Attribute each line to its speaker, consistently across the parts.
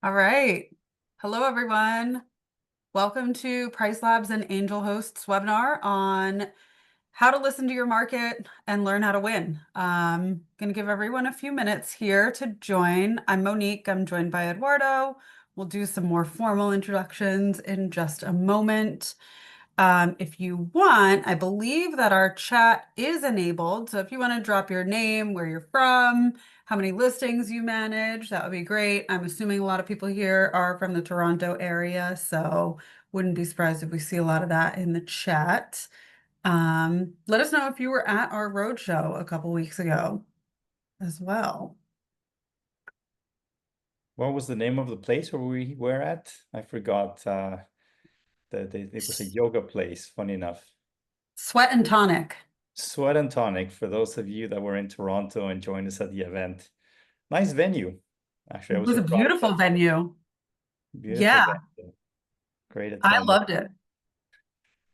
Speaker 1: All right. Hello, everyone. Welcome to PriceLabs and Angel Host's webinar on how to listen to your market and learn how to win. I'm going to give everyone a few minutes here to join. I'm Monique. I'm joined by Eduardo. We'll do some more formal introductions in just a moment. If you want, I believe that our chat is enabled. So if you want to drop your name, where you're from, how many listings you manage, that would be great. I'm assuming a lot of people here are from the Toronto area, so wouldn't be surprised if we see a lot of that in the chat. Let us know if you were at our roadshow a couple weeks ago as well.
Speaker 2: What was the name of the place where we were at? I forgot. It was a yoga place, funny enough.
Speaker 1: Sweat and Tonic.
Speaker 2: Sweat and Tonic, for those of you that were in Toronto and joined us at the event. Nice venue. Actually, I
Speaker 1: It
Speaker 2: was
Speaker 1: was a
Speaker 2: surprised.
Speaker 1: beautiful venue.
Speaker 2: Beautiful
Speaker 1: Yeah,
Speaker 2: venue. Great
Speaker 1: I
Speaker 2: attendance.
Speaker 1: loved it.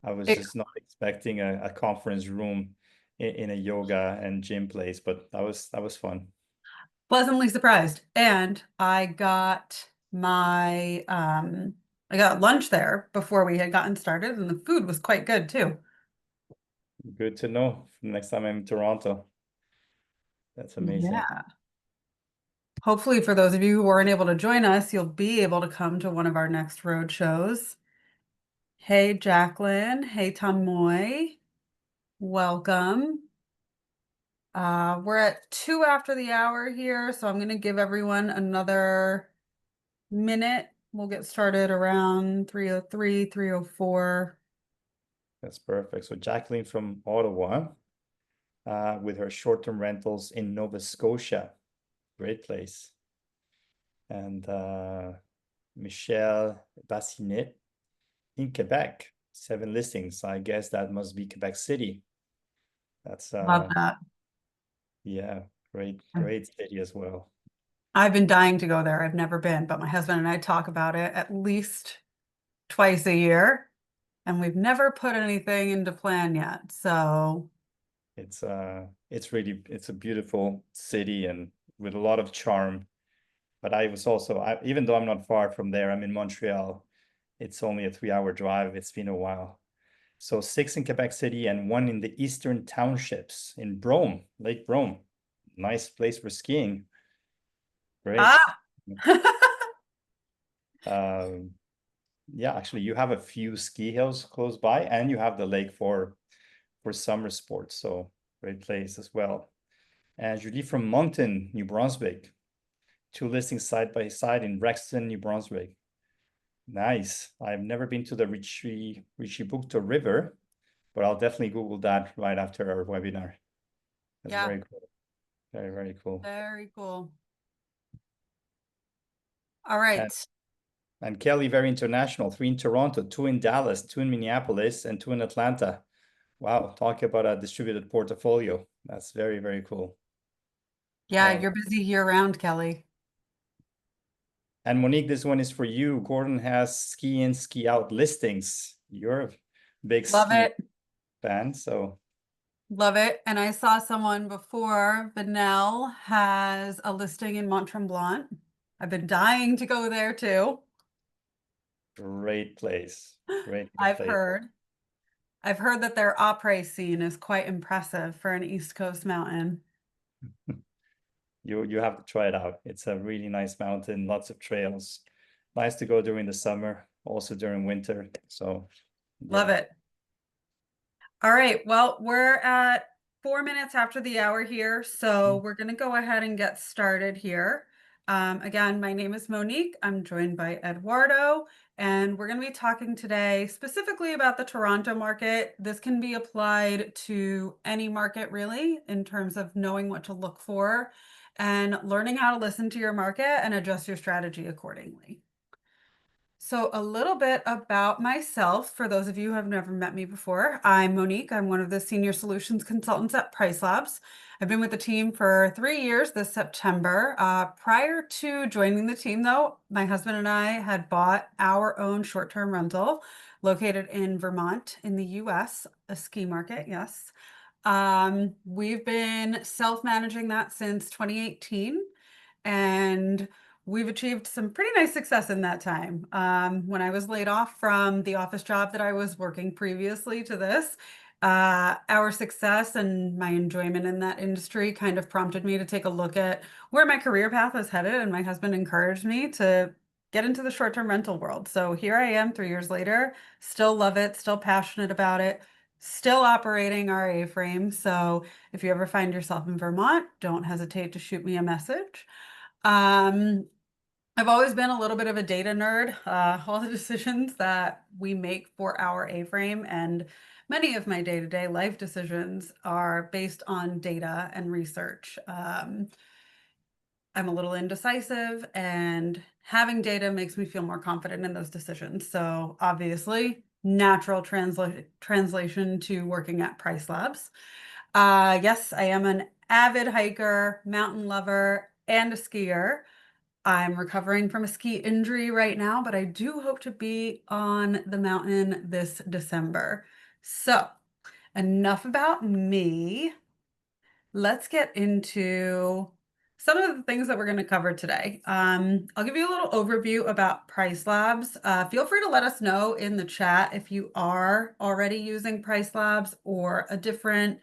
Speaker 2: I was
Speaker 1: It
Speaker 2: just not expecting a conference room in a yoga and gym place, but that was fun.
Speaker 1: Pleasantly surprised. And I got lunch there before we had gotten started, and the food was quite good too.
Speaker 2: Good to know for the next time I'm in Toronto. That's amazing.
Speaker 1: Yeah. Hopefully, for those of you who weren't able to join us, you'll be able to come to one of our next road shows. Hey, Jacqueline. Hey, Tamoy. Welcome. We're at 2 after the hour here, so I'm going to give everyone another minute. We'll get started around 3:03, 3:04.
Speaker 2: That's perfect. So Jacqueline from Ottawa, with her short-term rentals in Nova Scotia. Great place. And Michelle Bassinet in Quebec, 7 listings. I guess that must be Quebec City. That's
Speaker 1: Love that.
Speaker 2: yeah, great city as well.
Speaker 1: I've been dying to go there. I've never been, but my husband and I talk about it at least twice a year, and we've never put anything into plan yet. So,
Speaker 2: It's it's a beautiful city and with a lot of charm. But I was also, even though I'm not far from there, I'm in Montreal. It's only a 3-hour drive. It's been a while. So 6 in Quebec City and 1 in the Eastern Townships in Brome, Lake Brome. Nice place for skiing. Great.
Speaker 1: ah,
Speaker 2: Um, yeah, actually, you have a few ski hills close by, and you have the lake for summer sports. So great place as well. And Julie from Moncton, New Brunswick. 2 listings side by side in Rexton, New Brunswick. Nice. I've never been to the Richiboucto River, but I'll definitely Google that right after our webinar. That's
Speaker 1: yeah,
Speaker 2: very cool. Very, very cool.
Speaker 1: very cool. All
Speaker 2: And,
Speaker 1: right.
Speaker 2: and Kelly, very international. 3 in Toronto, 2 in Dallas, 2 in Minneapolis, and 2 in Atlanta. Wow, talk about a distributed portfolio. That's very, very cool.
Speaker 1: Yeah, you're busy year round, Kelly.
Speaker 2: And Monique, this one is for you. Gordon has ski in, ski out listings. You're a big
Speaker 1: Love
Speaker 2: ski
Speaker 1: it.
Speaker 2: fan, so
Speaker 1: Love it. And I saw someone before, Vanel has a listing in Mont Tremblant. I've been dying to go there too.
Speaker 2: great place. Great
Speaker 1: I've
Speaker 2: place.
Speaker 1: heard. I've heard that their après scene is quite impressive for an East Coast mountain.
Speaker 2: You have to try it out. It's a really nice mountain, lots of trails. Nice to go during the summer, also during winter. So
Speaker 1: Love
Speaker 2: yeah.
Speaker 1: it. All right. Well, we're at 4 minutes after the hour here, so we're going to go ahead and get started here. Again, my name is Monique. I'm joined by Eduardo, and we're going to be talking today specifically about the Toronto market. This can be applied to any market, really, in terms of knowing what to look for and learning how to listen to your market and adjust your strategy accordingly. So a little bit about myself, for those of you who have never met me before. I'm Monique. I'm one of the senior solutions consultants at PriceLabs. I've been with the team for 3 years this September. Prior to joining the team, though, my husband and I had bought our own short-term rental located in Vermont in the US, a ski market, yes. We've been self-managing that since 2018. And we've achieved some pretty nice success in that time. When I was laid off from the office job that I was working previously to this, our success and my enjoyment in that industry kind of prompted me to take a look at where my career path was headed, and my husband encouraged me to get into the short-term rental world. So here I am 3 years later, still love it, still passionate about it, still operating our A-frame. So if you ever find yourself in Vermont, don't hesitate to shoot me a message. Um, I've always been a little bit of a data nerd. All the decisions that we make for our A-frame and many of my day-to-day life decisions are based on data and research. I'm a little indecisive, and having data makes me feel more confident in those decisions. So obviously, natural translation to working at PriceLabs. Yes, I am an avid hiker, mountain lover, and a skier. I'm recovering from a ski injury right now, but I do hope to be on the mountain this December. So, enough about me. Let's get into some of the things that we're going to cover today. I'll give you a little overview about PriceLabs. Feel free to let us know in the chat if you are already using PriceLabs or a different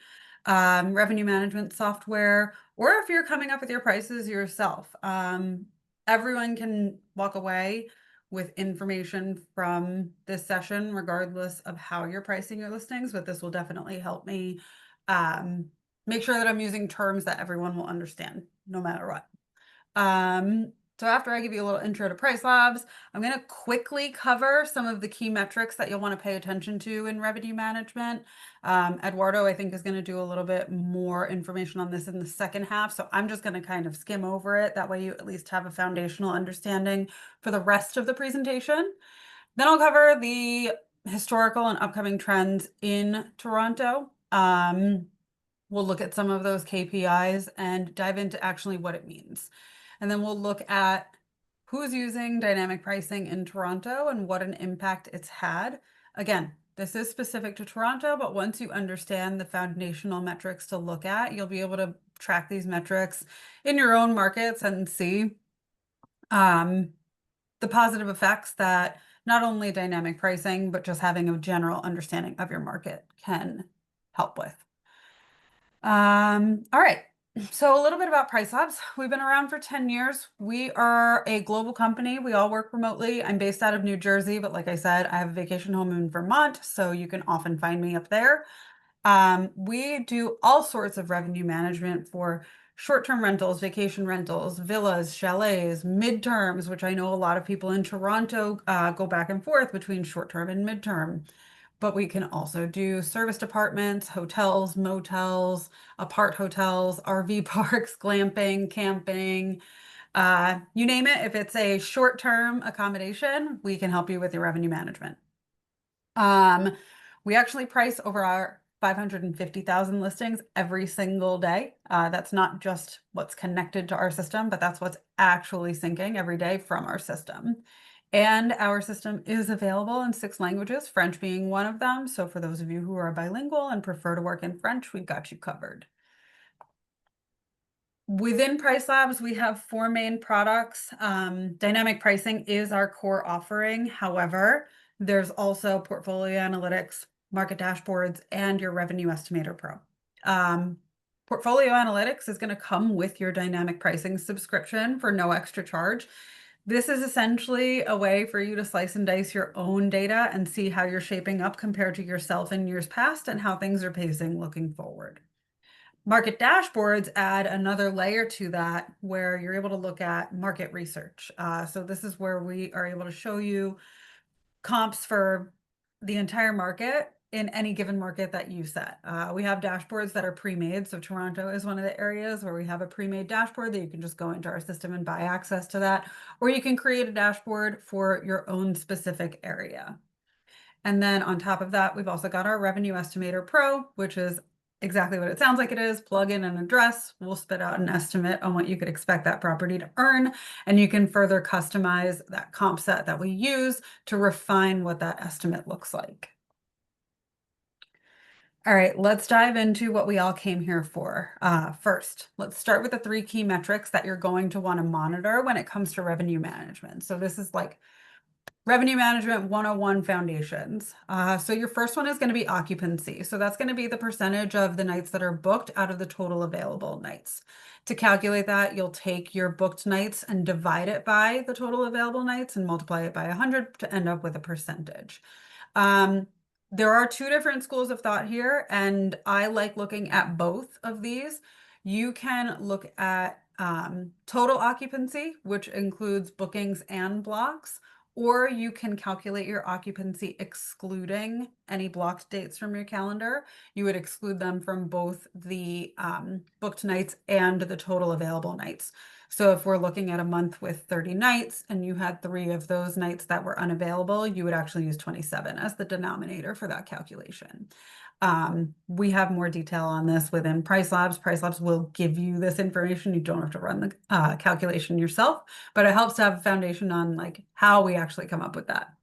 Speaker 1: revenue management software, or if you're coming up with your prices yourself. Everyone can walk away with information from this session, regardless of how you're pricing your listings, but this will definitely help me make sure that I'm using terms that everyone will understand, no matter what. So after I give you a little intro to PriceLabs, I'm going to quickly cover some of the key metrics that you'll want to pay attention to in revenue management. Eduardo, I think, is going to do a little bit more information on this in the second half, so I'm just going to kind of skim over it. That way you at least have a foundational understanding for the rest of the presentation. Then I'll cover the historical and upcoming trends in Toronto. We'll look at some of those KPIs and dive into actually what it means. And then we'll look at who's using dynamic pricing in Toronto and what an impact it's had. Again, this is specific to Toronto, but once you understand the foundational metrics to look at, you'll be able to track these metrics in your own markets and see the positive effects that not only dynamic pricing, but just having a general understanding of your market can help with. All right. So a little bit about PriceLabs. We've been around for 10 years. We are a global company. We all work remotely. I'm based out of New Jersey, but like I said, I have a vacation home in Vermont, so you can often find me up there. We do all sorts of revenue management for short-term rentals, vacation rentals, villas, chalets, midterms, which I know a lot of people in Toronto go back and forth between short-term and midterm. But we can also do service departments, hotels, motels, apart hotels, RV parks, glamping, camping, you name it. If it's a short-term accommodation, we can help you with your revenue management. We actually price over our 550,000 listings every single day. That's not just what's connected to our system, but that's what's actually syncing every day from our system. And our system is available in 6 languages, French being one of them. So for those of you who are bilingual and prefer to work in French, we've got you covered. Within PriceLabs, we have 4 main products. Dynamic pricing is our core offering. However, there's also portfolio analytics, market dashboards, and your revenue estimator pro. Portfolio analytics is going to come with your dynamic pricing subscription for no extra charge. This is essentially a way for you to slice and dice your own data and see how you're shaping up compared to yourself in years past and how things are pacing looking forward. Market dashboards add another layer to that where you're able to look at market research. So this is where we are able to show you comps for the entire market in any given market that you set. We have dashboards that are pre-made. So Toronto is one of the areas where we have a pre-made dashboard that you can just go into our system and buy access to that, or you can create a dashboard for your own specific area. And then on top of that, we've also got our Revenue Estimator Pro, which is exactly what it sounds like it is. Plug in an address, we'll spit out an estimate on what you could expect that property to earn, and you can further customize that comp set that we use to refine what that estimate looks like. All right, let's dive into what we all came here for. First, let's start with the three key metrics that you're going to want to monitor when it comes to revenue management. So this is like Revenue Management 101 foundations. So your first one is going to be occupancy. So that's going to be the percentage of the nights that are booked out of the total available nights. To calculate that, you'll take your booked nights and divide it by the total available nights and multiply it by 100 to end up with a percentage. There are two different schools of thought here, and I like looking at both of these. You can look at total occupancy, which includes bookings and blocks, or you can calculate your occupancy excluding any blocked dates from your calendar. You would exclude them from both the booked nights and the total available nights. So if we're looking at a month with 30 nights and you had 3 of those nights that were unavailable, you would actually use 27 as the denominator for that calculation. We have more detail on this within PriceLabs. PriceLabs will give you this information. You don't have to run the calculation yourself, but it helps to have a foundation on like how we actually come up with that.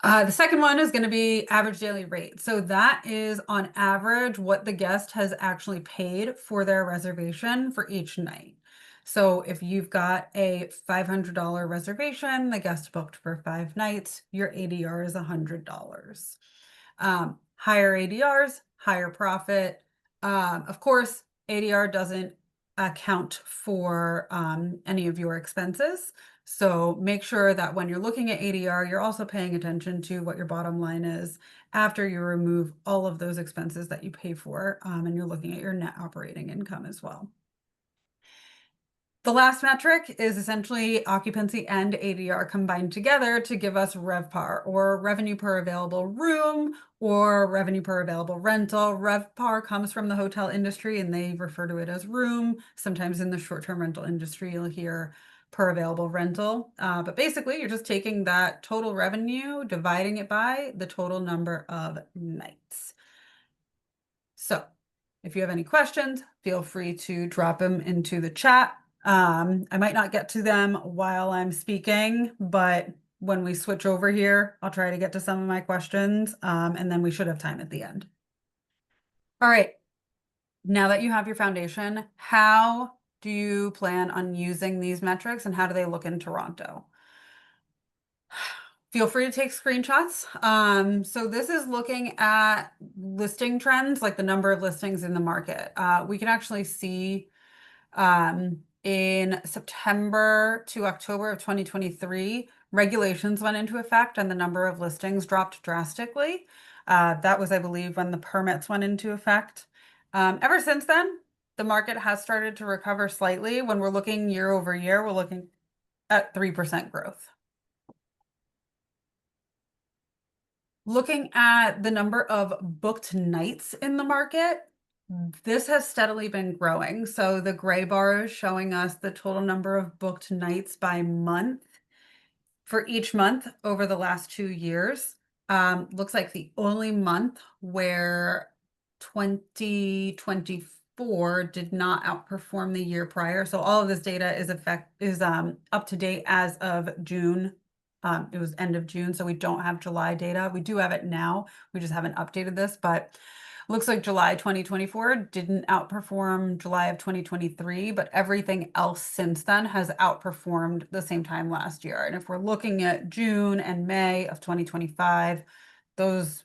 Speaker 1: The second one is going to be average daily rate. So that is on average what the guest has actually paid for their reservation for each night. So if you've got a $500 reservation, the guest booked for 5 nights, your ADR is $100. Higher ADRs, higher profit. Of course, ADR doesn't account for any of your expenses. So make sure that when you're looking at ADR, you're also paying attention to what your bottom line is after you remove all of those expenses that you pay for, and you're looking at your net operating income as well. The last metric is essentially occupancy and ADR combined together to give us RevPAR, or revenue per available room, or revenue per available rental. RevPAR comes from the hotel industry and they refer to it as room. Sometimes in the short-term rental industry, you'll hear per available rental. But basically, you're just taking that total revenue, dividing it by the total number of nights. So if you have any questions, feel free to drop them into the chat. I might not get to them while I'm speaking, but when we switch over here, I'll try to get to some of my questions, and then we should have time at the end. All right, now that you have your foundation, how do you plan on using these metrics and how do they look in Toronto? Feel free to take screenshots. So this is looking at listing trends, like the number of listings in the market. We can actually see in September to October of 2023, regulations went into effect and the number of listings dropped drastically. That was, I believe, when the permits went into effect. Ever since then, the market has started to recover slightly. When we're looking year over year, we're looking at 3% growth. Looking at the number of booked nights in the market, this has steadily been growing. So the gray bar is showing us the total number of booked nights by month for each month over the last 2 years. Looks like the only month where 2024 did not outperform the year prior. So all of this data is up to date as of June. It was end of June, so we don't have July data. We do have it now. We just haven't updated this, but looks like July 2024 didn't outperform July of 2023, but everything else since then has outperformed the same time last year. And if we're looking at June and May of 2025, those,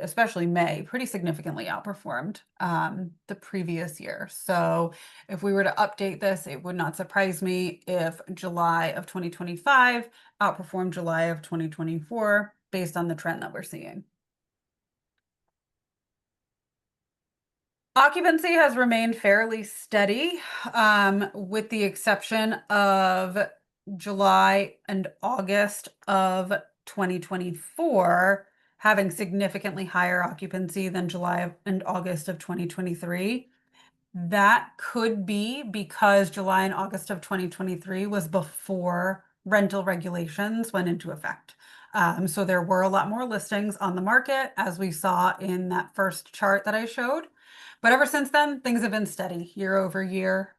Speaker 1: especially May, pretty significantly outperformed the previous year. So if we were to update this, it would not surprise me if July of 2025 outperformed July of 2024 based on the trend that we're seeing. Occupancy has remained fairly steady, with the exception of July and August of 2024 having significantly higher occupancy than July and August of 2023. That could be because July and August of 2023 was before rental regulations went into effect. So there were a lot more listings on the market, as we saw in that first chart that I showed. But ever since then, things have been steady year over year.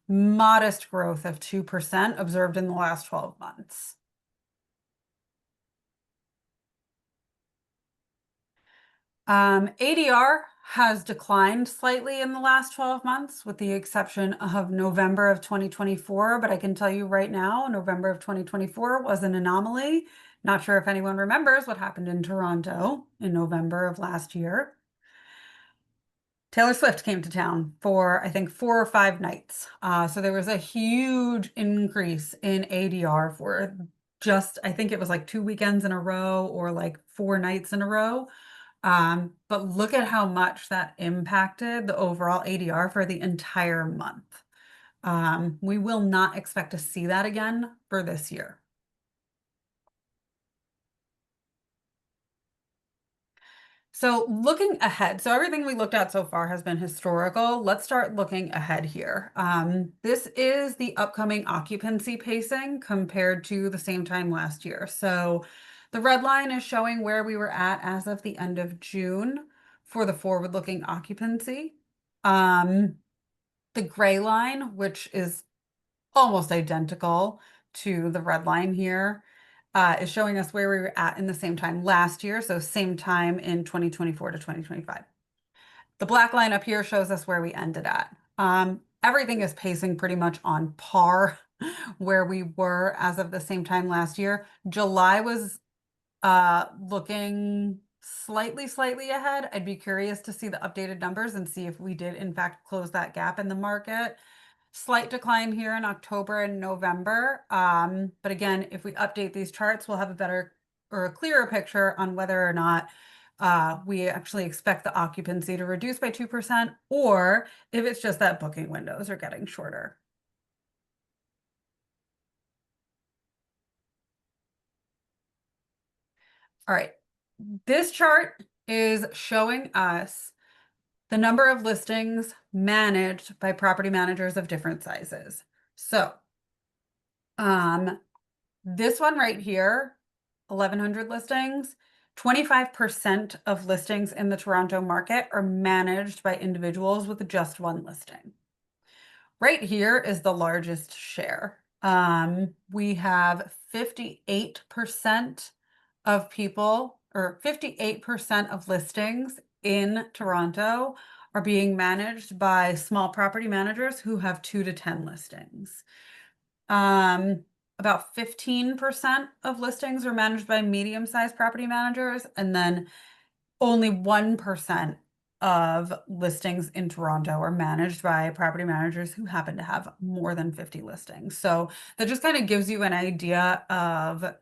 Speaker 1: Modest growth of 2% observed in the last 12 months. ADR has declined slightly in the last 12 months, with the exception of November of 2024. But I can tell you right now, November of 2024 was an anomaly. Not sure if anyone remembers what happened in Toronto in November of last year. Taylor Swift came to town for, I think, 4 or 5 nights. So there was a huge increase in ADR for just, I think it was like 2 weekends in a row or like 4 nights in a row. But look at how much that impacted the overall ADR for the entire month. We will not expect to see that again for this year. So looking ahead, so everything we looked at so far has been historical. Let's start looking ahead here. This is the upcoming occupancy pacing compared to the same time last year. So the red line is showing where we were at as of the end of June for the forward-looking occupancy. The gray line, which is almost identical to the red line here, is showing us where we were at in the same time last year, so same time in 2024 to 2025. The black line up here shows us where we ended at. Everything is pacing pretty much on par where we were as of the same time last year. July was looking slightly ahead. I'd be curious to see the updated numbers and see if we did in fact close that gap in the market. Slight decline here in October and November. But again, if we update these charts, we'll have a better or a clearer picture on whether or not we actually expect the occupancy to reduce by 2%, or if it's just that booking windows are getting shorter. All right, this chart is showing us the number of listings managed by property managers of different sizes. So, this one right here, 1,100 listings, 25% of listings in the Toronto market are managed by individuals with just one listing. Right here is the largest share. We have 58% of people, or 58% of listings in Toronto are being managed by small property managers who have 2 to 10 listings. About 15% of listings are managed by medium-sized property managers, and then only 1% of listings in Toronto are managed by property managers who happen to have more than 50 listings. So that just kind of gives you an idea of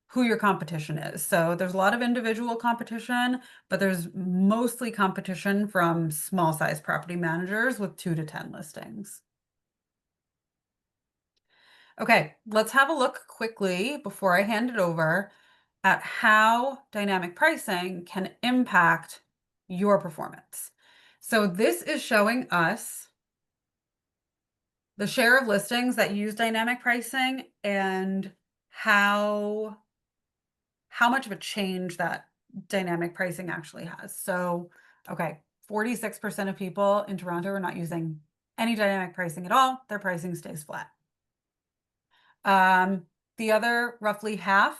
Speaker 1: who your competition is. So there's a lot of individual competition, but there's mostly competition from small size property managers with 2 to 10 listings. Okay, let's have a look quickly before I hand it over at how dynamic pricing can impact your performance. So this is showing us the share of listings that use dynamic pricing and how much of a change that dynamic pricing actually has. So, okay, 46% of people in Toronto are not using any dynamic pricing at all. Their pricing stays flat. The other roughly half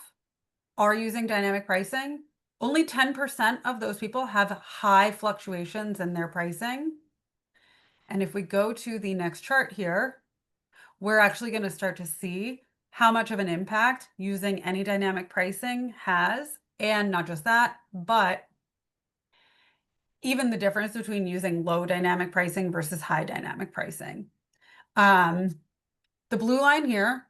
Speaker 1: are using dynamic pricing. Only 10% of those people have high fluctuations in their pricing. And if we go to the next chart here, we're actually going to start to see how much of an impact using any dynamic pricing has. And not just that, but even the difference between using low dynamic pricing versus high dynamic pricing. The blue line here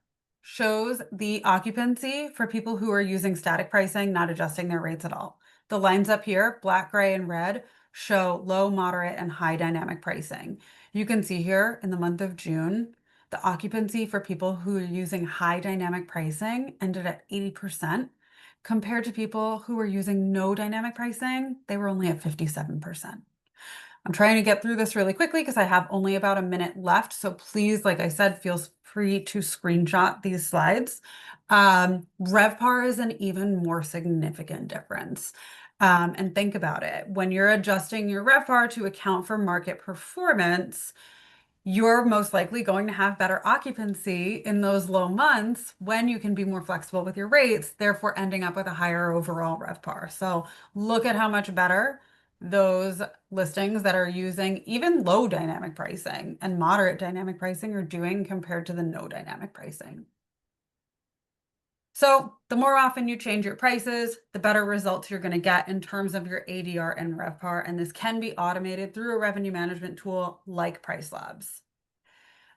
Speaker 1: shows the occupancy for people who are using static pricing, not adjusting their rates at all. The lines up here, black, gray, and red, show low, moderate, and high dynamic pricing. You can see here in the month of June, the occupancy for people who are using high dynamic pricing ended at 80%, compared to people who were using no dynamic pricing, they were only at 57%. I'm trying to get through this really quickly because I have only about a minute left. So please, like I said, feel free to screenshot these slides. RevPAR is an even more significant difference. And think about it. When you're adjusting your RevPAR to account for market performance, you're most likely going to have better occupancy in those low months when you can be more flexible with your rates, therefore ending up with a higher overall RevPAR. So look at how much better those listings that are using even low dynamic pricing and moderate dynamic pricing are doing compared to the no dynamic pricing. So the more often you change your prices, the better results you're going to get in terms of your ADR and RevPAR. And this can be automated through a revenue management tool like PriceLabs.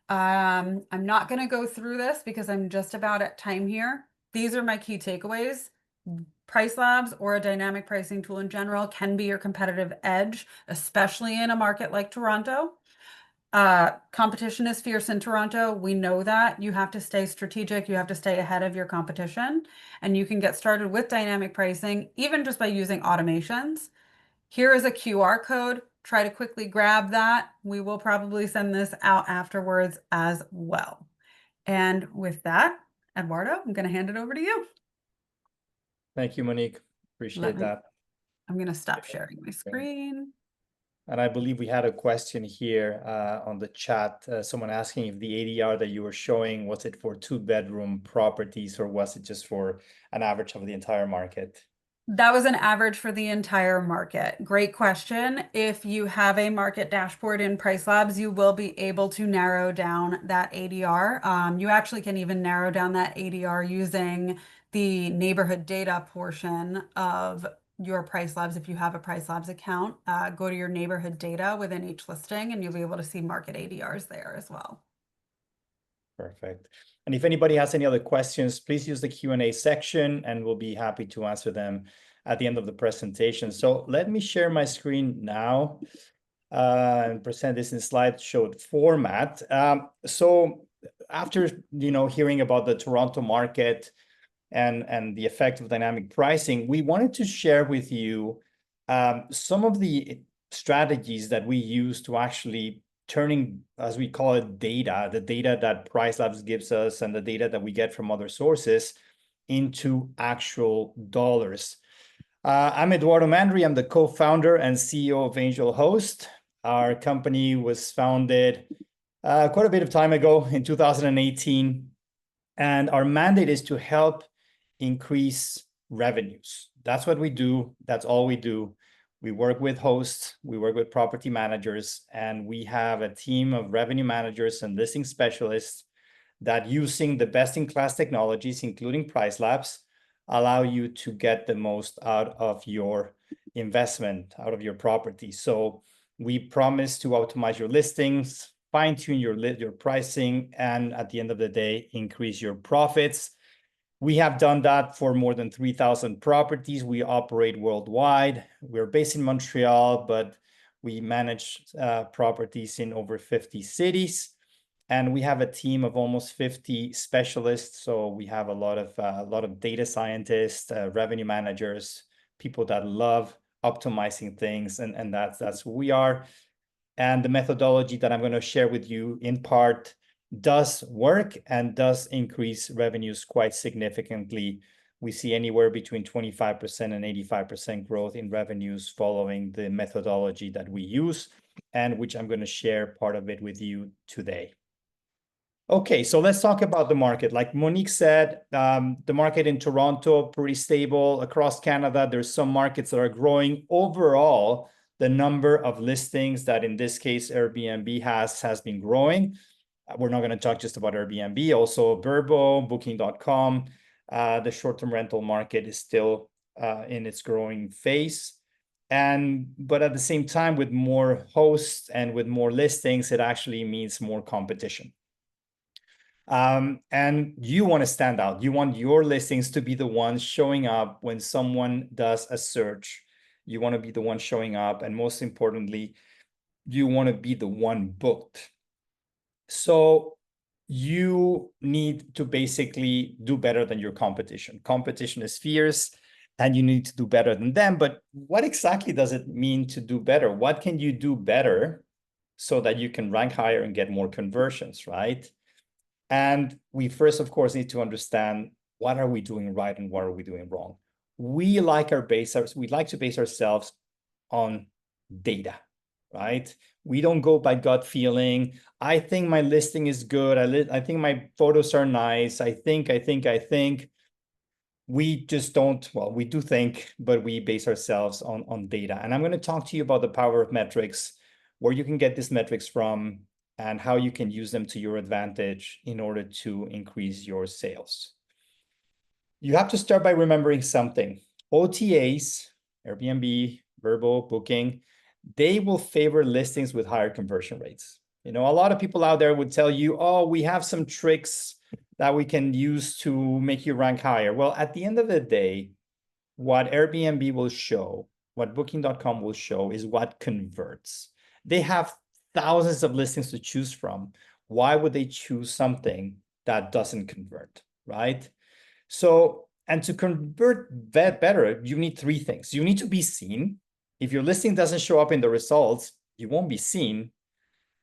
Speaker 1: I'm not going to go through this because I'm just about at time here. These are my key takeaways. PriceLabs or a dynamic pricing tool in general can be your competitive edge, especially in a market like Toronto. Competition is fierce in Toronto. We know that. You have to stay strategic. You have to stay ahead of your competition. And you can get started with dynamic pricing, even just by using automations. Here is a QR code. Try to quickly grab that. We will probably send this out afterwards as well. And with that, Eduardo, I'm going to hand it over to you.
Speaker 2: Thank you, Monique. Appreciate that.
Speaker 1: I'm going to stop sharing my screen.
Speaker 2: And I believe we had a question here on the chat. Someone asking if the ADR that you were showing, was it for 2-bedroom properties or was it just for an average of the entire market?
Speaker 1: That was an average for the entire market. Great question. If you have a market dashboard in PriceLabs, you will be able to narrow down that ADR. You actually can even narrow down that ADR using the neighborhood data portion of your PriceLabs. If you have a PriceLabs account, go to your neighborhood data within each listing and you'll be able to see market ADRs there as well.
Speaker 2: Perfect. And if anybody has any other questions, please use the Q&A section and we'll be happy to answer them at the end of the presentation. So let me share my screen now and present this in slideshow format. So after hearing about the Toronto market and the effect of dynamic pricing, we wanted to share with you some of the strategies that we use to actually turning, as we call it, data, the data that PriceLabs gives us and the data that we get from other sources into actual dollars. I'm Eduardo Mandri. I'm the co-founder and CEO of Angel Host. Our company was founded quite a bit of time ago in 2018. And our mandate is to help increase revenues. That's what we do. That's all we do. We work with hosts, we work with property managers, and we have a team of revenue managers and listing specialists that, using the best-in-class technologies, including PriceLabs, allow you to get the most out of your investment, out of your property. So we promise to optimize your listings, fine-tune your pricing, and at the end of the day, increase your profits. We have done that for more than 3,000 properties. We operate worldwide. We're based in Montreal, but we manage properties in over 50 cities. And we have a team of almost 50 specialists. So we have a lot of data scientists, revenue managers, people that love optimizing things, and that's who we are. And the methodology that I'm going to share with you in part does work and does increase revenues quite significantly. We see anywhere between 25% and 85% growth in revenues following the methodology that we use, and which I'm going to share part of it with you today. Okay, so let's talk about the market. Like Monique said, the market in Toronto, pretty stable. Across Canada, there's some markets that are growing. Overall, the number of listings that, in this case, Airbnb has been growing. We're not going to talk just about Airbnb, also Vrbo, Booking.com. The short-term rental market is still in its growing phase. But at the same time, with more hosts and with more listings, it actually means more competition. And you want to stand out. You want your listings to be the ones showing up when someone does a search. You want to be the one showing up. And most importantly, you want to be the one booked. So you need to basically do better than your competition. Competition is fierce and you need to do better than them. But what exactly does it mean to do better? What can you do better so that you can rank higher and get more conversions, right? And we first, of course, need to understand, what are we doing right and what are we doing wrong? We like to base ourselves on data, right? We don't go by gut feeling. I think my listing is good. I think my photos are nice. I think. We just don't, well, we do think, but we base ourselves on data. And I'm going to talk to you about the power of metrics, where you can get these metrics from, and how you can use them to your advantage in order to increase your sales. You have to start by remembering something. OTAs, Airbnb, Vrbo, Booking, they will favor listings with higher conversion rates. You know, a lot of people out there would tell you, oh, we have some tricks that we can use to make you rank higher. Well, at the end of the day, what Airbnb will show, what Booking.com will show, is what converts. They have thousands of listings to choose from. Why would they choose something that doesn't convert, right? So, and to convert better, you need three things. You need to be seen. If your listing doesn't show up in the results, you won't be seen.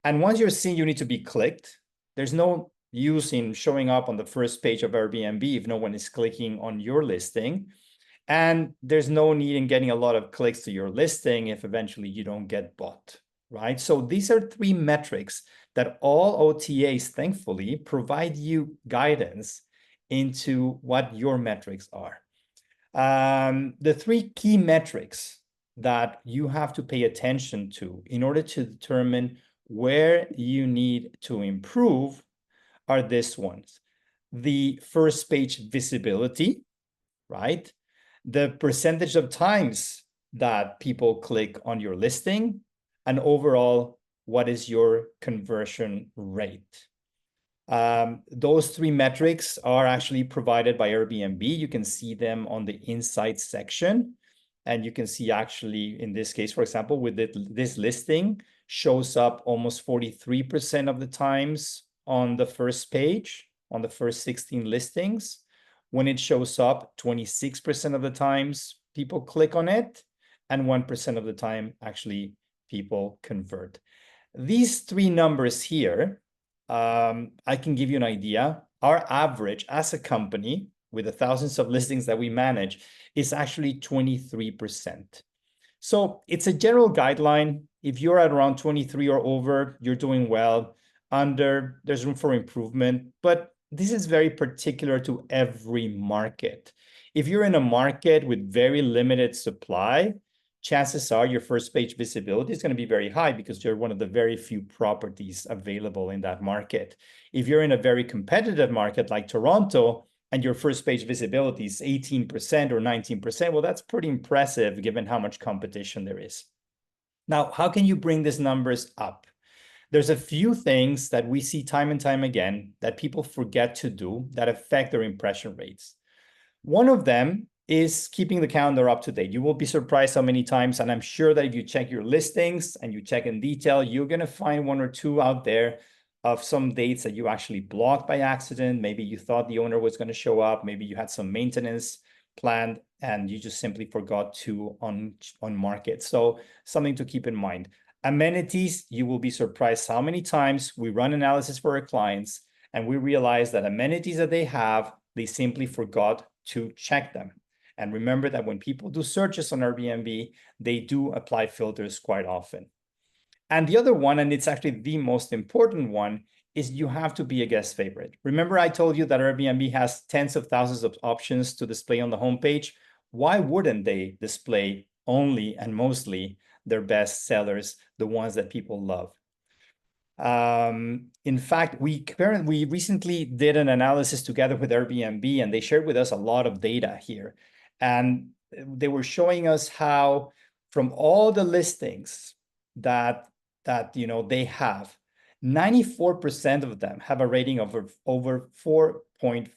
Speaker 2: And once you're seen, you need to be clicked. There's no use in showing up on the first page of Airbnb if no one is clicking on your listing. And there's no need in getting a lot of clicks to your listing if eventually you don't get bought, right? So these are three metrics that all OTAs, thankfully, provide you guidance into what your metrics are. The three key metrics that you have to pay attention to in order to determine where you need to improve are these ones: the first page visibility, right? The percentage of times that people click on your listing, and overall, what is your conversion rate? Those three metrics are actually provided by Airbnb. You can see them on the insights section. And you can see actually, in this case, for example, with this listing shows up almost 43% of the times on the first page, on the first 16 listings. When it shows up, 26% of the times people click on it, and 1% of the time actually people convert. These three numbers here, I can give you an idea. Our average as a company with the thousands of listings that we manage is actually 23%. So it's a general guideline. If you're at around 23 or over, you're doing well. Under, there's room for improvement, but this is very particular to every market. If you're in a market with very limited supply, chances are your first page visibility is going to be very high because you're one of the very few properties available in that market. If you're in a very competitive market like Toronto and your first page visibility is 18% or 19%, well, that's pretty impressive given how much competition there is. Now, how can you bring these numbers up? There's a few things that we see time and time again that people forget to do that affect their impression rates. One of them is keeping the calendar up to date. You will be surprised how many times, and I'm sure that if you check your listings and you check in detail, you're going to find one or two out there of some dates that you actually blocked by accident. Maybe you thought the owner was going to show up. Maybe you had some maintenance planned and you just simply forgot to on market. So something to keep in mind. Amenities, you will be surprised how many times we run analysis for our clients and we realize that amenities that they have, they simply forgot to check them. And remember that when people do searches on Airbnb, they do apply filters quite often. And the other one, and it's actually the most important one, is you have to be a guest favorite. Remember I told you that Airbnb has tens of thousands of options to display on the homepage? Why wouldn't they display only and mostly their best sellers, the ones that people love? In fact, we recently did an analysis together with Airbnb, and they shared with us a lot of data here. And they were showing us how from all the listings that they have, 94% of them have a rating of over 4.5,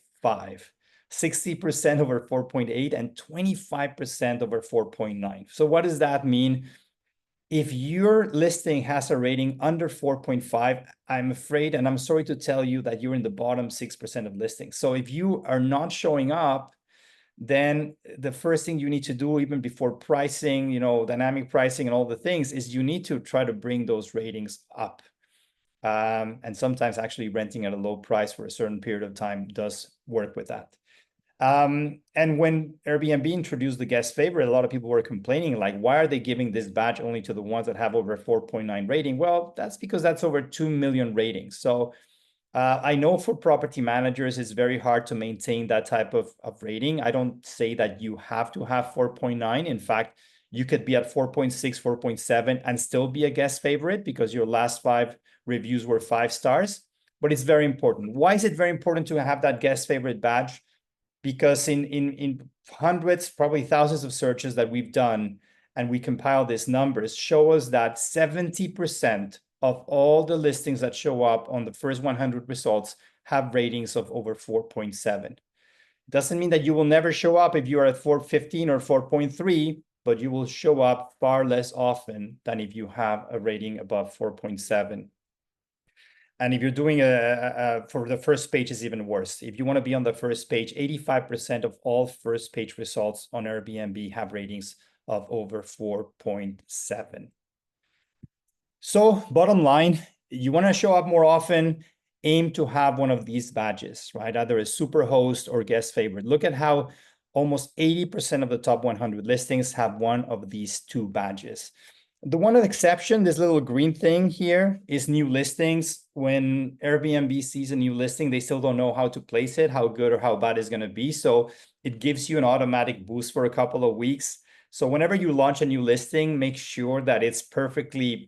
Speaker 2: 60% over 4.8, and 25% over 4.9. So what does that mean? If your listing has a rating under 4.5, I'm afraid, and I'm sorry to tell you that you're in the bottom 6% of listings. So if you are not showing up, then the first thing you need to do, even before pricing, dynamic pricing and all the things, is you need to try to bring those ratings up. And sometimes actually renting at a low price for a certain period of time does work with that. And when Airbnb introduced the guest favorite, a lot of people were complaining, like, why are they giving this badge only to the ones that have over 4.9 rating? Well, that's because that's over 2 million ratings. So I know for property managers, it's very hard to maintain that type of rating. I don't say that you have to have 4.9. In fact, you could be at 4.6, 4.7 and still be a guest favorite because your last 5 reviews were 5 stars. But it's very important. Why is it very important to have that guest favorite badge? Because in hundreds, probably thousands of searches that we've done, and we compile these numbers, show us that 70% of all the listings that show up on the first 100 results have ratings of over 4.7. Doesn't mean that you will never show up if you are at 4.15 or 4.3, but you will show up far less often than if you have a rating above 4.7. And if you're doing for the first page is even worse. If you want to be on the first page, 85% of all first page results on Airbnb have ratings of over 4.7. So bottom line, you want to show up more often, aim to have one of these badges, right? Either a super host or guest favorite. Look at how almost 80% of the top 100 listings have one of these 2 badges. The one exception, this little green thing here, is new listings. When Airbnb sees a new listing, they still don't know how to place it, how good or how bad it's going to be. So it gives you an automatic boost for a couple of weeks. So whenever you launch a new listing, make sure that it's perfectly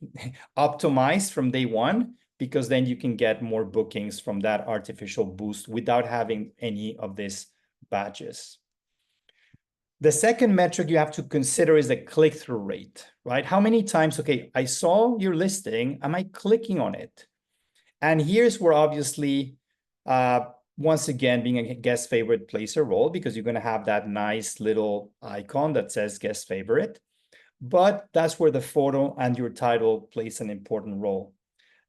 Speaker 2: optimized from day one, because then you can get more bookings from that artificial boost without having any of these badges. The second metric you have to consider is the click-through rate, right? How many times, okay, I saw your listing, am I clicking on it? And here's where obviously, once again, being a guest favorite plays a role, because you're going to have that nice little icon that says guest favorite. But that's where the photo and your title plays an important role.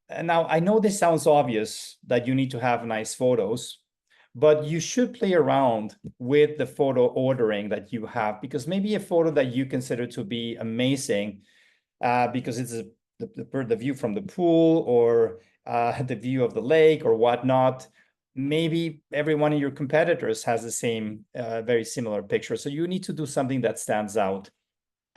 Speaker 2: And now, I know this sounds obvious that you need to have nice photos, but you should play around with the photo ordering that you have, because maybe a photo that you consider to be amazing because it's the view from the pool or the view of the lake or whatnot, maybe every one of your competitors has the same very similar picture. So you need to do something that stands out.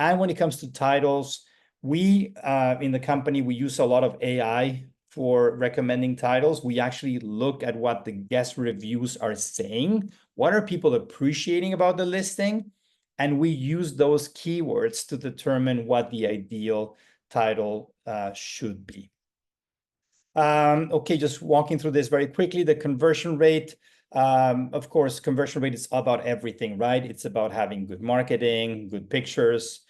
Speaker 2: And when it comes to titles, we in the company, we use a lot of AI for recommending titles. We actually look at what the guest reviews are saying. What are people appreciating about the listing? And we use those keywords to determine what the ideal title should be. Okay, just walking through this very quickly, the conversion rate. Of course, conversion rate is about everything, right? It's about having good marketing, good pictures,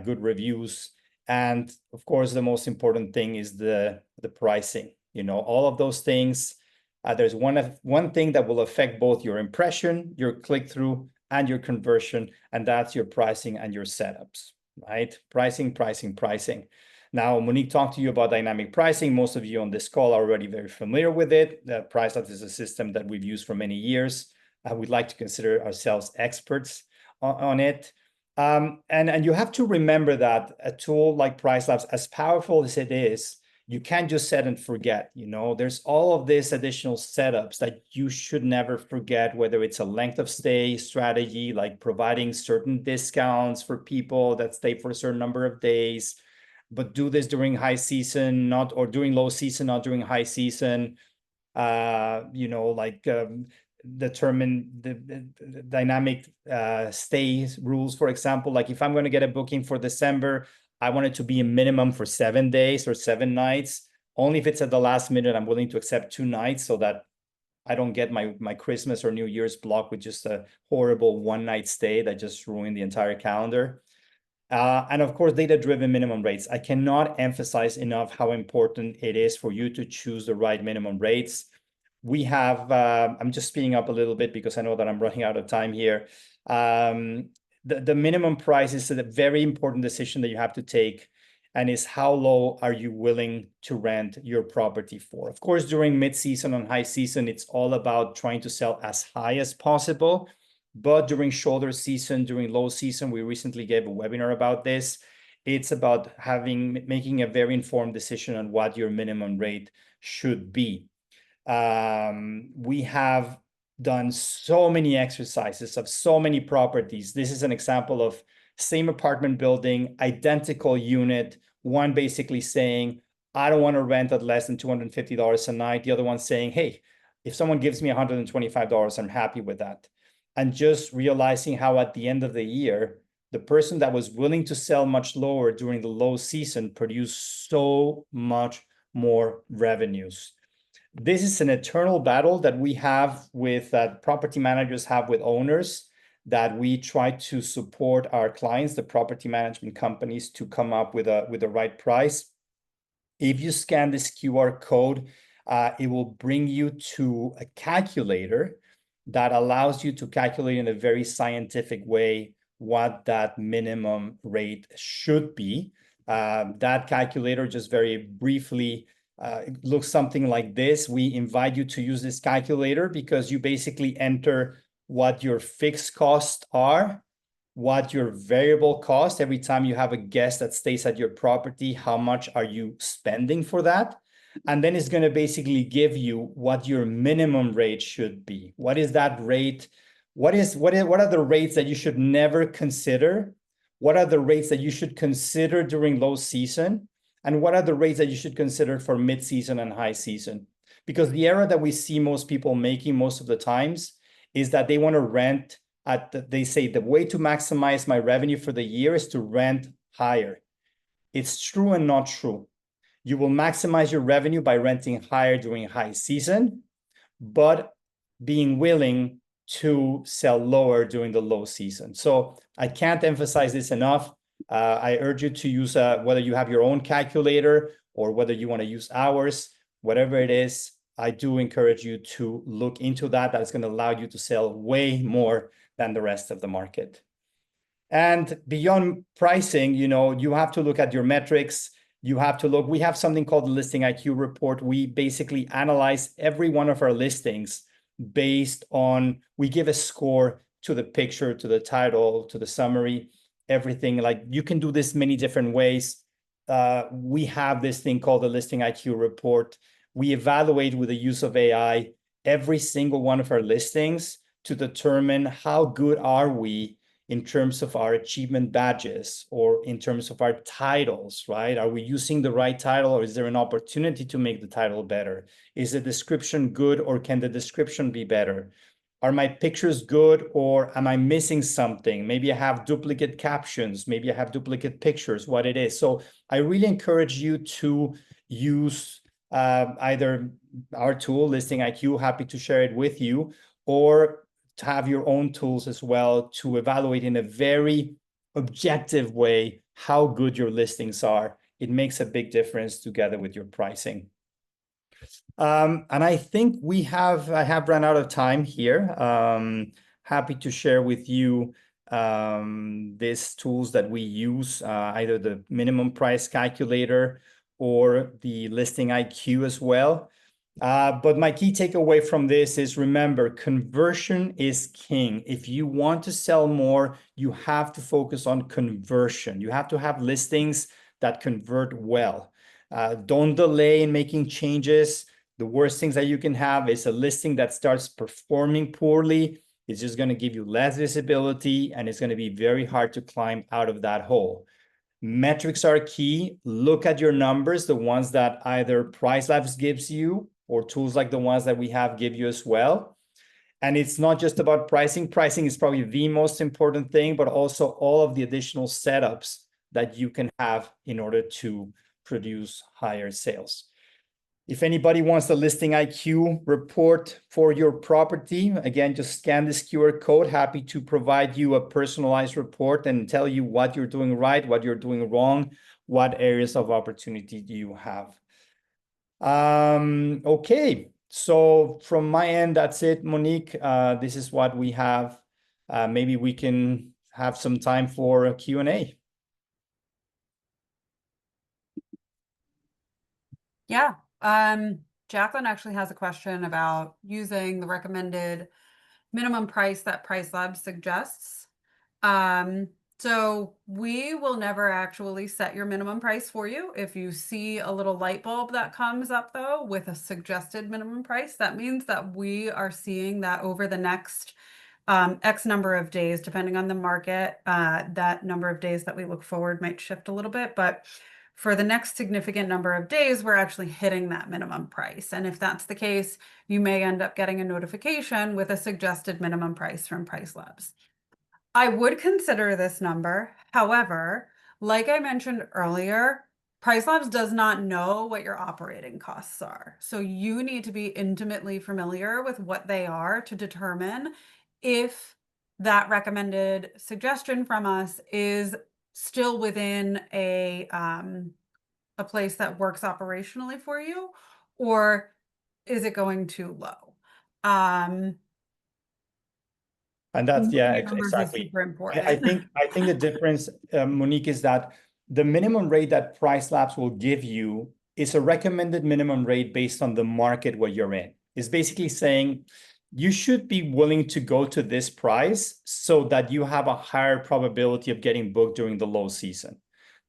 Speaker 2: good reviews. And of course, the most important thing is the pricing. You know, all of those things. There's one thing that will affect both your impression, your click-through, and your conversion, and that's your pricing and your setups, right? Pricing, pricing, pricing. Now, Monique talked to you about dynamic pricing. Most of you on this call are already very familiar with it. PriceLabs is a system that we've used for many years. We'd like to consider ourselves experts on it. And you have to remember that a tool like PriceLabs, as powerful as it is, you can't just set and forget. You know, there's all of these additional setups that you should never forget, whether it's a length of stay strategy, like providing certain discounts for people that stay for a certain number of days, but do this during high season, not, or during low season, not during high season. You know, like determine the dynamic stay rules, for example. Like if I'm going to get a booking for December, I want it to be a minimum for 7 days or 7 nights. Only if it's at the last minute, I'm willing to accept 2 nights so that I don't get my Christmas or New Year's blocked with just a horrible 1-night stay that just ruined the entire calendar. And of course, data-driven minimum rates. I cannot emphasize enough how important it is for you to choose the right minimum rates. We have, I'm just speeding up a little bit because I know that I'm running out of time here. The minimum price is a very important decision that you have to take, and is how low are you willing to rent your property for? Of course, during mid-season and high season, it's all about trying to sell as high as possible. But during shoulder season, during low season, we recently gave a webinar about this. It's about making a very informed decision on what your minimum rate should be. We have done so many exercises of so many properties. This is an example of same apartment building, identical unit, one basically saying, I don't want to rent at less than $250 a night. The other one saying, hey, if someone gives me $125, I'm happy with that. And just realizing how at the end of the year, the person that was willing to sell much lower during the low season produced so much more revenues. This is an eternal battle that we have with that property managers have with owners, that we try to support our clients, the property management companies, to come up with the right price. If you scan this QR code, it will bring you to a calculator that allows you to calculate in a very scientific way what that minimum rate should be. That calculator, just very briefly, it looks something like this. We invite you to use this calculator because you basically enter what your fixed costs are, what your variable cost every time you have a guest that stays at your property, how much are you spending for that? And then it's going to basically give you what your minimum rate should be. What is that rate? What are the rates that you should never consider? What are the rates that you should consider during low season? And what are the rates that you should consider for mid-season and high season? Because the error that we see most people making most of the times is that they want to rent they say the way to maximize my revenue for the year is to rent higher. It's true and not true. You will maximize your revenue by renting higher during high season, but being willing to sell lower during the low season. So I can't emphasize this enough. I urge you to use whether you have your own calculator or whether you want to use ours, whatever it is, I do encourage you to look into that. That's going to allow you to sell way more than the rest of the market. And beyond pricing, you have to look at your metrics. You have to look, we have something called the Listing IQ report. We basically analyze every one of our listings based on, we give a score to the picture, to the title, to the summary, everything. Like, you can do this many different ways. We have this thing called the Listing IQ report. We evaluate with the use of AI every single one of our listings to determine how good are we in terms of our achievement badges or in terms of our titles, right? Are we using the right title, or is there an opportunity to make the title better? Is the description good, or can the description be better? Are my pictures good, or am I missing something? Maybe I have duplicate captions, maybe I have duplicate pictures, what it is. So I really encourage you to use either our tool, Listing IQ, happy to share it with you, or to have your own tools as well to evaluate in a very objective way how good your listings are. It makes a big difference together with your pricing. And I think I have run out of time here. Happy to share with you these tools that we use, either the minimum price calculator or the Listing IQ as well. But my key takeaway from this is, remember, conversion is king. If you want to sell more, you have to focus on conversion. You have to have listings that convert well. Don't delay in making changes. The worst things that you can have is a listing that starts performing poorly. It's just going to give you less visibility, and it's going to be very hard to climb out of that hole. Metrics are key. Look at your numbers, the ones that either PriceLabs gives you or tools like the ones that we have give you as well. And it's not just about pricing. Pricing is probably the most important thing, but also all of the additional setups that you can have in order to produce higher sales. If anybody wants the Listing IQ report for your property, again, just scan this QR code. Happy to provide you a personalized report and tell you what you're doing right, what you're doing wrong, what areas of opportunity do you have. Okay, so from my end, that's it, Monique. This is what we have. Maybe we can have some time for a Q&A.
Speaker 1: Yeah. Jacqueline actually has a question about using the recommended minimum price that PriceLabs suggests. So we will never actually set your minimum price for you. If you see a little light bulb that comes up though with a suggested minimum price, that means that we are seeing that over the next X number of days, depending on the market, that number of days that we look forward might shift a little bit, but for the next significant number of days, we're actually hitting that minimum price. And if that's the case, you may end up getting a notification with a suggested minimum price from PriceLabs. I would consider this number. However, like I mentioned earlier, PriceLabs does not know what your operating costs are. So you need to be intimately familiar with what they are to determine if that recommended suggestion from us is still within a place that works operationally for you, or is it going too low? Um,
Speaker 2: And that's, yeah,
Speaker 1: Knowing your numbers is
Speaker 2: exactly.
Speaker 1: super
Speaker 2: I
Speaker 1: important.
Speaker 2: think the difference, Monique, is that the minimum rate that PriceLabs will give you is a recommended minimum rate based on the market where you're in. It's basically saying you should be willing to go to this price so that you have a higher probability of getting booked during the low season.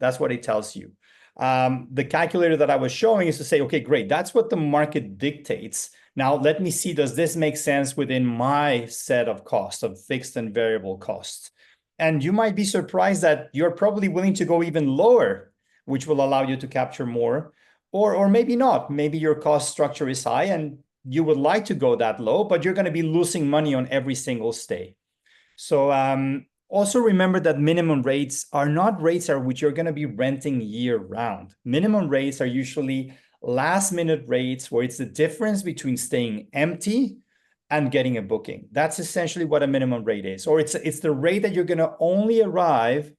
Speaker 2: That's what it tells you. The calculator that I was showing is to say, okay, great, that's what the market dictates. Now, let me see, does this make sense within my set of costs, of fixed and variable costs? And you might be surprised that you're probably willing to go even lower, which will allow you to capture more, or maybe not. Maybe your cost structure is high and you would like to go that low, but you're going to be losing money on every single stay. So also remember that minimum rates are not rates at which you're going to be renting year round. Minimum rates are usually last minute rates where it's the difference between staying empty and getting a booking. That's essentially what a minimum rate is. Or it's the rate that you're going to only arrive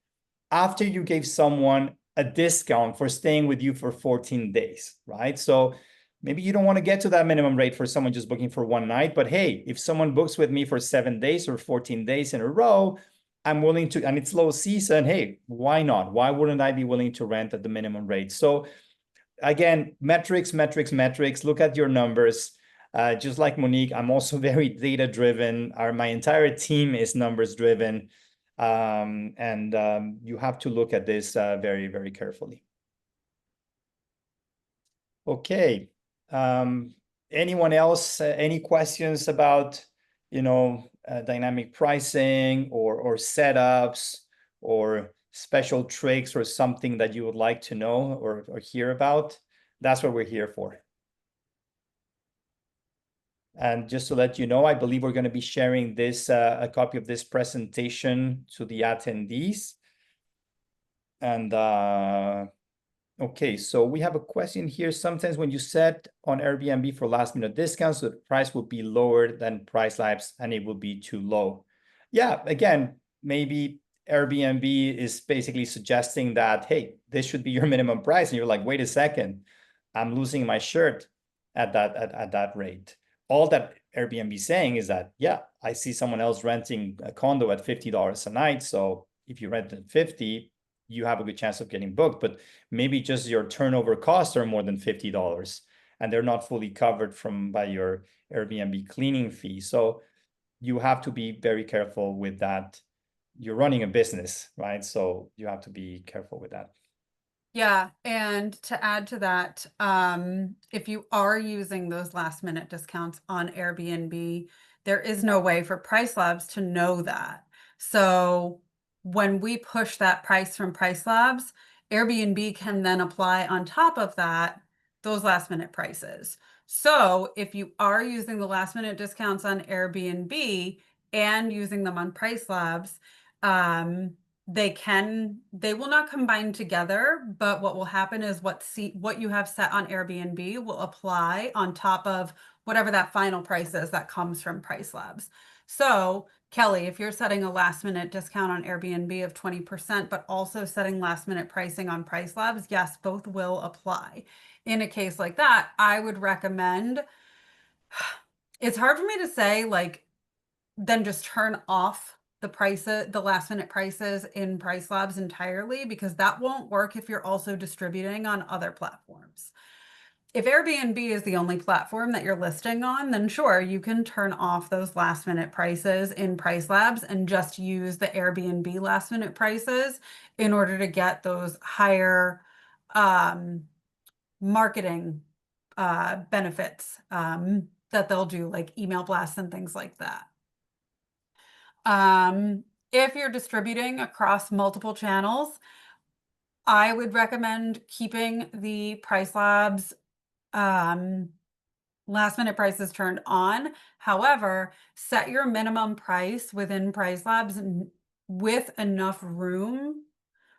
Speaker 2: after you gave someone a discount for staying with you for 14 days, right? So maybe you don't want to get to that minimum rate for someone just booking for one night, but hey, if someone books with me for 7 days or 14 days in a row, I'm willing to, and it's low season, hey, why not? Why wouldn't I be willing to rent at the minimum rate? So again, metrics, metrics, metrics, look at your numbers. Just like Monique, I'm also very data driven. My entire team is numbers driven. You have to look at this very, very carefully. Okay. Anyone else? Any questions about, dynamic pricing or setups or special tricks or something that you would like to know or hear about? That's what we're here for. And just to let you know, I believe we're going to be sharing this a copy of this presentation to the attendees. And okay, so we have a question here. Sometimes when you set on Airbnb for last minute discounts, the price will be lower than PriceLabs and it will be too low. Yeah, again, maybe Airbnb is basically suggesting that, hey, this should be your minimum price. And you're like, wait a second, I'm losing my shirt at that rate. All that Airbnb is saying is that, yeah, I see someone else renting a condo at $50 a night. So if you rent at 50, you have a good chance of getting booked, but maybe just your turnover costs are more than $50 and they're not fully covered by your Airbnb cleaning fee. So you have to be very careful with that. You're running a business, right? So you have to be careful with that.
Speaker 1: Yeah, and to add to that, if you are using those last minute discounts on Airbnb, there is no way for PriceLabs to know that. So when we push that price from PriceLabs, Airbnb can then apply on top of that those last minute prices. So if you are using the last minute discounts on Airbnb and using them on PriceLabs, they will not combine together, but what will happen is what you have set on Airbnb will apply on top of whatever that final price is that comes from PriceLabs. So Kelly, if you're setting a last minute discount on Airbnb of 20%, but also setting last minute pricing on PriceLabs, yes, both will apply. In a case like that, I would recommend, it's hard for me to say, like, then just turn off the last minute prices in PriceLabs entirely, because that won't work if you're also distributing on other platforms. If Airbnb is the only platform that you're listing on, then sure, you can turn off those last minute prices in PriceLabs and just use the Airbnb last minute prices in order to get those higher um, marketing benefits that they'll do, like email blasts and things like that. If you're distributing across multiple channels, I would recommend keeping the PriceLabs last minute prices turned on. However, set your minimum price within PriceLabs with enough room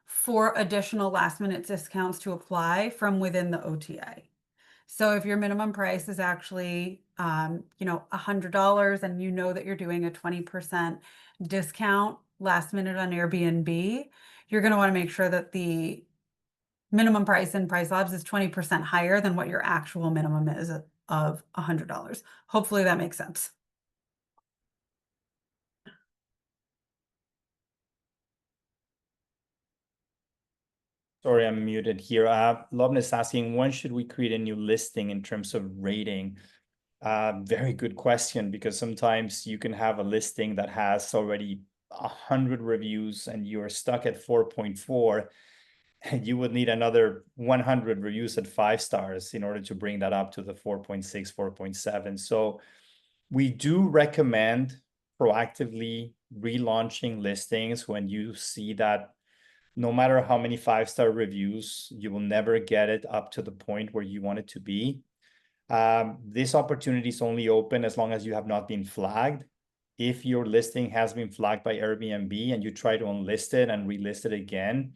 Speaker 1: for additional last minute discounts to apply from within the OTA. So if your minimum price is actually, $100 and you know that you're doing a 20% discount last minute on Airbnb, you're going to want to make sure that the minimum price in PriceLabs is 20% higher than what your actual minimum is of $100. Hopefully that makes sense.
Speaker 2: Sorry, I'm muted here. Lovin is asking, when should we create a new listing in terms of rating? Very good question, because sometimes you can have a listing that has already 100 reviews and you're stuck at 4.4, and you would need another 100 reviews at 5 stars in order to bring that up to the 4.6, 4.7. So we do recommend proactively relaunching listings when you see that no matter how many 5-star reviews, you will never get it up to the point where you want it to be. This opportunity is only open as long as you have not been flagged. If your listing has been flagged by Airbnb and you try to unlist it and relist it again,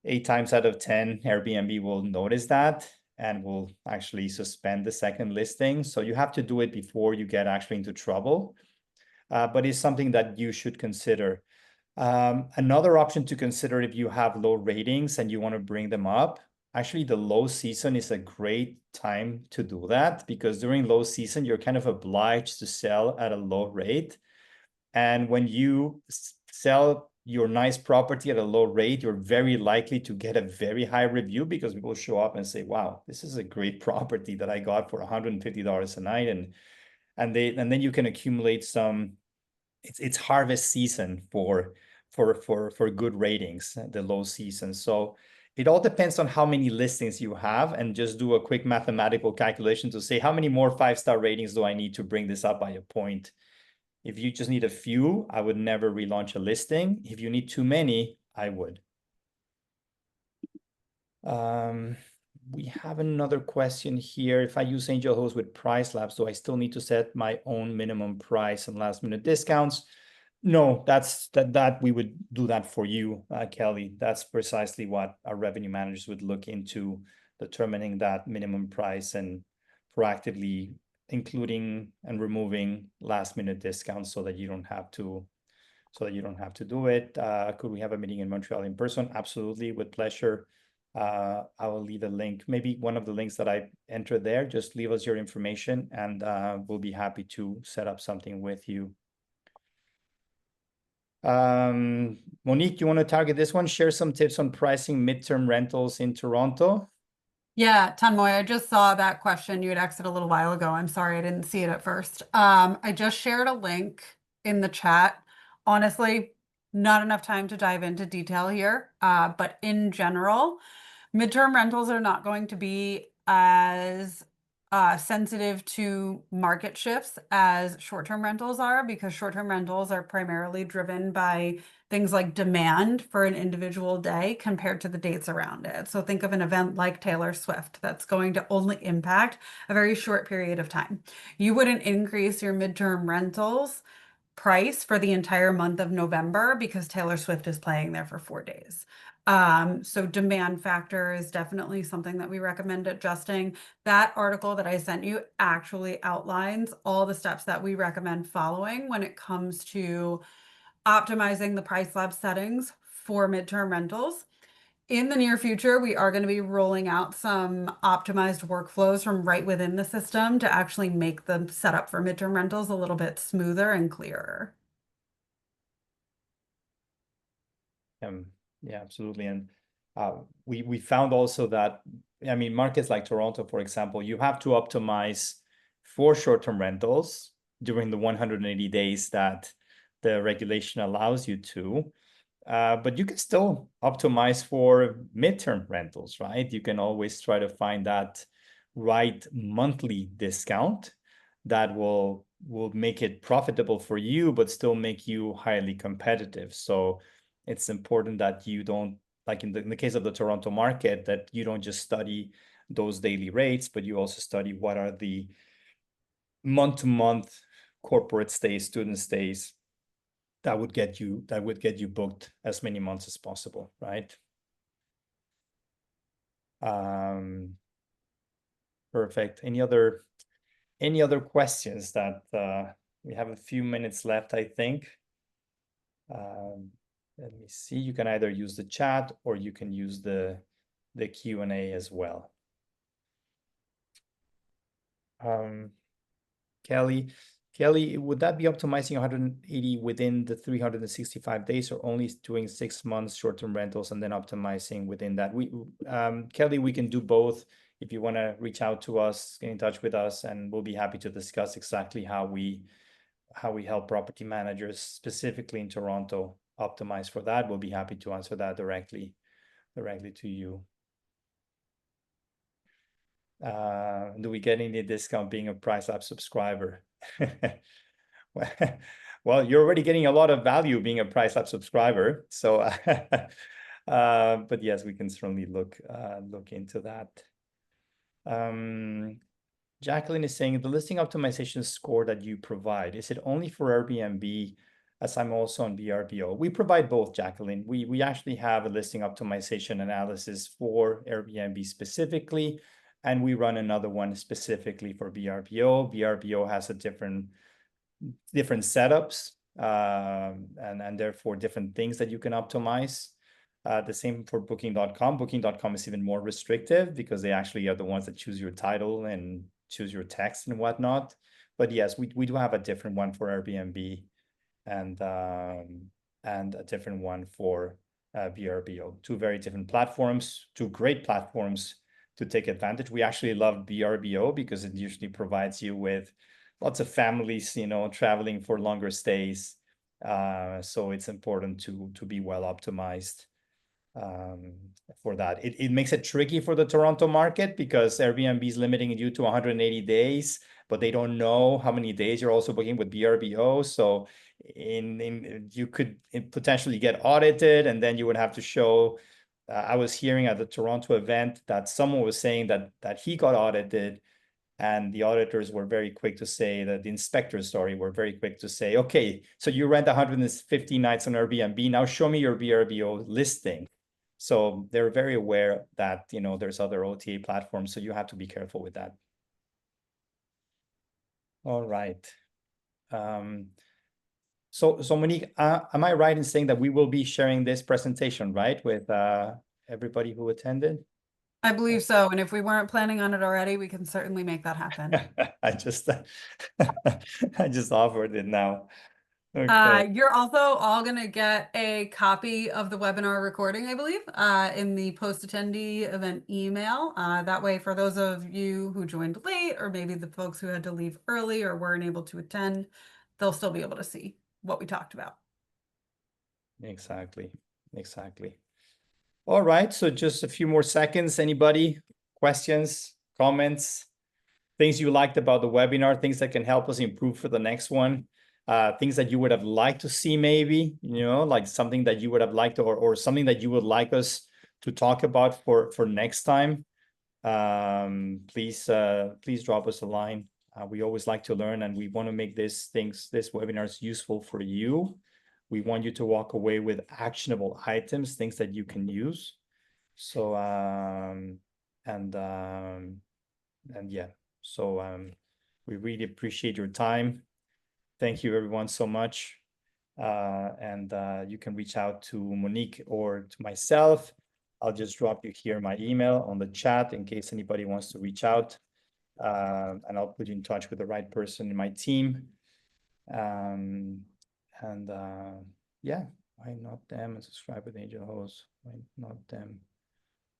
Speaker 2: 8 times out of 10, Airbnb will notice that and will actually suspend the second listing. So you have to do it before you get actually into trouble. But it's something that you should consider. Another option to consider if you have low ratings and you want to bring them up, actually the low season is a great time to do that, because during low season, you're kind of obliged to sell at a low rate. And when you sell your nice property at a low rate, you're very likely to get a very high review, because people show up and say, wow, this is a great property that I got for $150 a night. And then you can accumulate some, it's harvest season for good ratings, the low season. So it all depends on how many listings you have, and just do a quick mathematical calculation to say, how many more 5-star ratings do I need to bring this up by a point? If you just need a few, I would never relaunch a listing. If you need too many, I would. We have another question here. If I use Angel Host with PriceLabs, do I still need to set my own minimum price and last minute discounts? No, that we would do that for you, Kelly. That's precisely what our revenue managers would look into, determining that minimum price and proactively including and removing last minute discounts so that you don't have to do it. Could we have a meeting in Montreal in person? Absolutely, with pleasure. I will leave a link, maybe one of the links that I entered there. Just leave us your information and we'll be happy to set up something with you. Monique, you want to target this one? Share some tips on pricing midterm rentals in Toronto.
Speaker 1: Yeah, Tanmoy, I just saw that question. You had exited a little while ago. I'm sorry, I didn't see it at first. I just shared a link in the chat. Honestly, not enough time to dive into detail here. But in general, midterm rentals are not going to be as sensitive to market shifts as short-term rentals are, because short-term rentals are primarily driven by things like demand for an individual day compared to the dates around it. So think of an event like Taylor Swift that's going to only impact a very short period of time. You wouldn't increase your midterm rentals price for the entire month of November because Taylor Swift is playing there for 4 days. So demand factor is definitely something that we recommend adjusting. That article that I sent you actually outlines all the steps that we recommend following when it comes to optimizing the PriceLab settings for midterm rentals. In the near future, we are going to be rolling out some optimized workflows from right within the system to actually make the setup for midterm rentals a little bit smoother and clearer.
Speaker 2: Yeah, absolutely. And we found also that, I mean, markets like Toronto, for example, you have to optimize for short-term rentals during the 180 days that the regulation allows you to. But you can still optimize for midterm rentals, right? You can always try to find that right monthly discount that will make it profitable for you, but still make you highly competitive. So it's important that you don't, like in the case of the Toronto market, that you don't just study those daily rates, but you also study what are the month-to-month corporate stays, student stays that would get you booked as many months as possible, right? Perfect. Any other questions that we have a few minutes left, I think. Let me see. You can either use the chat or you can use the Q&A as well. Kelly, would that be optimizing 180 within the 365 days or only doing 6 months short-term rentals and then optimizing within that? Kelly, we can do both. If you want to reach out to us, get in touch with us, and we'll be happy to discuss exactly how we help property managers, specifically in Toronto, optimize for that. We'll be happy to answer that directly to you. Do we get any discount being a PriceLabs subscriber? Well, you're already getting a lot of value being a PriceLabs subscriber. So, but yes, we can certainly look into that. Jacqueline is saying the listing optimization score that you provide, is it only for Airbnb, as I'm also on VRBO? We provide both, Jacqueline. We actually have a listing optimization analysis for Airbnb specifically, and we run another one specifically for VRBO. VRBO has a different setups, and therefore different things that you can optimize. The same for Booking.com. Booking.com is even more restrictive because they actually are the ones that choose your title and choose your text and whatnot. But yes, we do have a different one for Airbnb and a different one for VRBO. Two very different platforms, two great platforms to take advantage. We actually love VRBO because it usually provides you with lots of families, traveling for longer stays. So it's important to be well optimized for that. It makes it tricky for the Toronto market because Airbnb is limiting you to 180 days, but they don't know how many days you're also booking with VRBO. So you could potentially get audited, and then you would have to show. I was hearing at the Toronto event that someone was saying that he got audited, and the auditors were very quick to say that the inspectors, were very quick to say, okay, so you rent 150 nights on Airbnb. Now show me your VRBO listing. So they're very aware that, there's other OTA platforms. So you have to be careful with that. All right. So Monique, am I right in saying that we will be sharing this presentation, right, with everybody who attended?
Speaker 1: I believe so. And if we weren't planning on it already, we can certainly make that happen.
Speaker 2: I just offered it now. Okay.
Speaker 1: You're also all going to get a copy of the webinar recording, I believe, in the post-attendee event email. That way, for those of you who joined late, or maybe the folks who had to leave early or weren't able to attend, they'll still be able to see what we talked about.
Speaker 2: Exactly. All right, so just a few more seconds. Anybody? Questions, comments, things you liked about the webinar, things that can help us improve for the next one, things that you would have liked to see maybe, like something that you would have liked or something that you would like us to talk about for next time. Please drop us a line. We always like to learn, and we want to make this webinars useful for you. We want you to walk away with actionable items, things that you can use. So, and yeah, so we really appreciate your time. Thank you everyone so much. And you can reach out to Monique or to myself. I'll just drop you here my email on the chat in case anybody wants to reach out. And I'll put you in touch with the right person in my team. Yeah, why not them and subscribe with Angel Host? Why not them?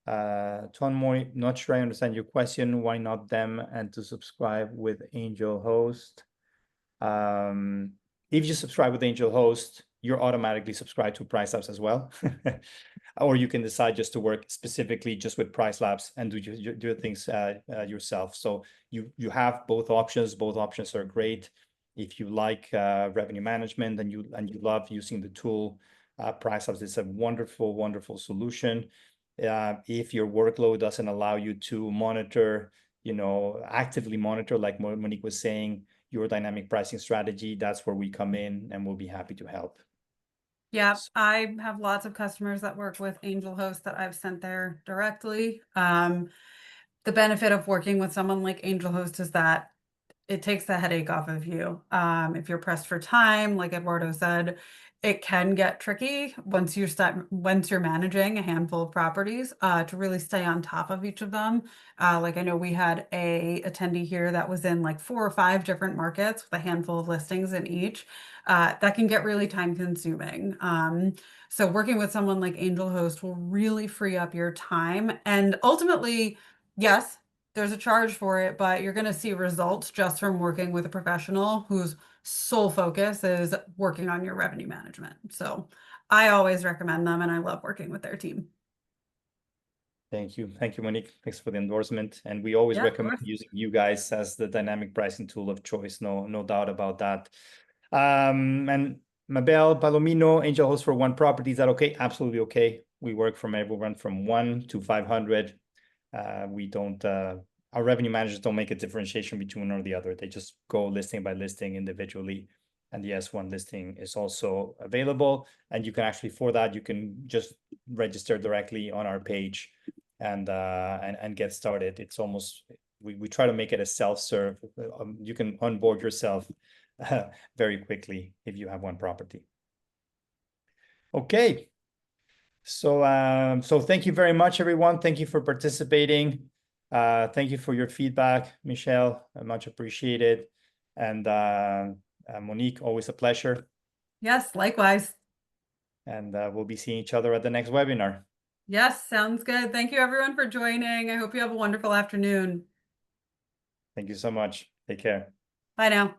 Speaker 2: Ton more, not sure I understand your question. Why not them and to subscribe with Angel Host? If you subscribe with Angel Host, you're automatically subscribed to PriceLabs as well. Or you can decide just to work specifically just with PriceLabs and do things yourself. So you have both options. Both options are great. If you like revenue management and you love using the tool, PriceLabs is a wonderful solution. If your workload doesn't allow you to monitor, actively monitor, like Monique was saying, your dynamic pricing strategy, that's where we come in and we'll be happy to help.
Speaker 1: Yeah, I have lots of customers that work with Angel Host that I've sent there directly. The benefit of working with someone like Angel Host is that it takes the headache off of you. If you're pressed for time, like Eduardo said, it can get tricky once you're managing a handful of properties to really stay on top of each of them. Like I know we had a attendee here that was in like 4 or 5 different markets with a handful of listings in each. That can get really time consuming. So working with someone like Angel Host will really free up your time. And ultimately, yes, there's a charge for it, but you're going to see results just from working with a professional whose sole focus is working on your revenue management. So I always recommend them and I love working with their team.
Speaker 2: Thank you. Thank you, Monique. Thanks for the endorsement. And we always
Speaker 1: Yeah, of
Speaker 2: recommend
Speaker 1: course.
Speaker 2: using you guys as the dynamic pricing tool of choice. No doubt about that. And Mabel Palomino, Angel Host for 1 property. Is that okay? Absolutely okay. We work from everyone from 1 to 500. We don't, our revenue managers don't make a differentiation between one or the other. They just go listing by listing individually. And the S1 listing is also available. And you can actually, for that, you can just register directly on our page and get started. It's almost, we try to make it a self-serve. You can onboard yourself very quickly if you have 1 property. Okay. So thank you very much, everyone. Thank you for participating. Thank you for your feedback, Michelle. Much appreciated. And Monique, always a pleasure.
Speaker 1: Yes, likewise.
Speaker 2: And we'll be seeing each other at the next webinar.
Speaker 1: Yes, sounds good. Thank you everyone for joining. I hope you have a wonderful afternoon.
Speaker 2: Thank you so much. Take care.
Speaker 1: Bye now.